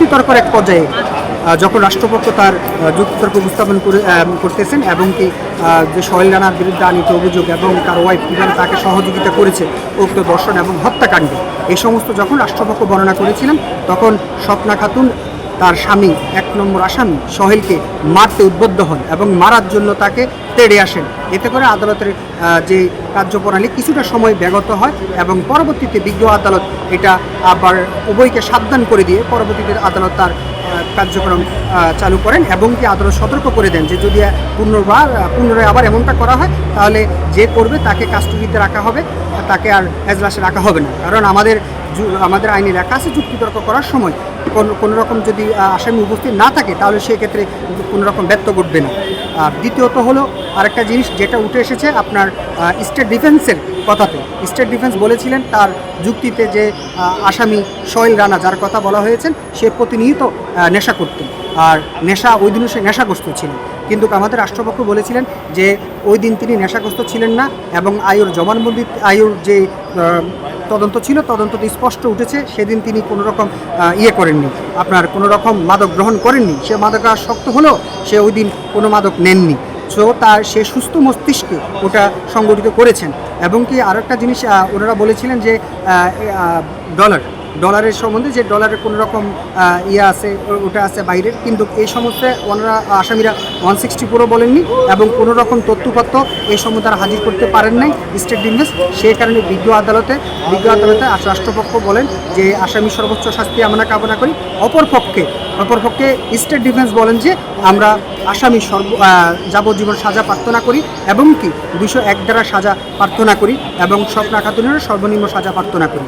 যুক্তিতর্কের এক পর্যায়ে যখন রাষ্ট্রপক্ষ তার যুক্তিতর্ক উপস্থাপন করতেছেন এবং কি যে সোহেল রানার বিরুদ্ধে আনিত অভিযোগ এবং তার ওয়াইফ কীভাবে তাকে সহযোগিতা করেছে উক্ত ধর্ষণ এবং হত্যাকাণ্ডে, এই সমস্ত যখন রাষ্ট্রপক্ষ বর্ণনা করেছিলেন, তখন স্বপ্না খাতুন তার স্বামী 1 নম্বর আসামি সোহেলকে মারতে উদ্বুদ্ধ হন এবং মারার জন্য তাকে তেড়ে আসেন। এতে করে আদালতের যে কার্যপ্রণালী কিছুটা সময় ব্যাহত হয় এবং পরবর্তীতে বিজ্ঞ আদালত এটা আবার উভয়কে সাবধান করে দিয়ে পরবর্তীতে আদালত তার কার্যক্রম চালু করেন এবং কি আদালত সতর্ক করে দেন যে যদি পুনরায় আবার এমনটা করা হয় তাহলে যে করবে তাকে কাস্টডিতে রাখা হবে, তাকে আর এজলাসে রাখা হবে না। কারণ আমাদের আইনে লেখা আছে যুক্তিতর্ক করার সময় কোনো রকম যদি আসামি উপস্থিত না থাকে তাহলে সেক্ষেত্রে কোনো রকম ব্যর্থ ঘটবে না। দ্বিতীয়ত হলো আরেকটা জিনিস যেটা উঠে এসেছে আপনার স্টেট ডিফেন্সের কথাতে। স্টেট ডিফেন্স বলেছিলেন তার যুক্তিতে যে আসামি সোহেল রানা যার কথা বলা হয়েছেন সে প্রতিনিয়ত নেশা করতেন, আর ওই দিনও সে নেশাগ্রস্ত ছিলেন। কিন্তু আমাদের রাষ্ট্রপক্ষ বলেছিলেন যে ওই দিন তিনি নেশাগ্রস্ত ছিলেন না এবং আয়ুর যে তদন্ত ছিল তদন্ততে স্পষ্ট উঠেছে সেদিন তিনি কোনো রকম করেননি, আপনার কোনো রকম মাদক গ্রহণ করেননি। সে মাদকাসক্ত হলেও সে ওই দিন কোনো মাদক নেননি। সো সে সুস্থ মস্তিষ্কে ওটা সংগঠিত করেছেন। এবং কি আরেকটা জিনিস ওনারা বলেছিলেন যে ডলারের সম্বন্ধে যে ডলারের কোনো রকম আছে ওটা আছে বাইরের, কিন্তু এই সমস্ত ওনারা আসামিরা 164 বলেননি এবং কোনো রকম তথ্যপত্র এই সম্বন্ধে তারা হাজির করতে পারেন নাই স্টেট ডিফেন্স। সেই কারণে বিজ্ঞ আদালতে রাষ্ট্রপক্ষ বলেন যে আসামি সর্বোচ্চ শাস্তি আমরা কামনা করি। অপরপক্ষে স্টেট ডিফেন্স বলেন যে আমরা আসামি যাবজ্জীবন সাজা প্রার্থনা করি এবং কি 201 ধারা সাজা প্রার্থনা করি এবং স্বপ্না খাতুনের সর্বনিম্ন সাজা প্রার্থনা করি।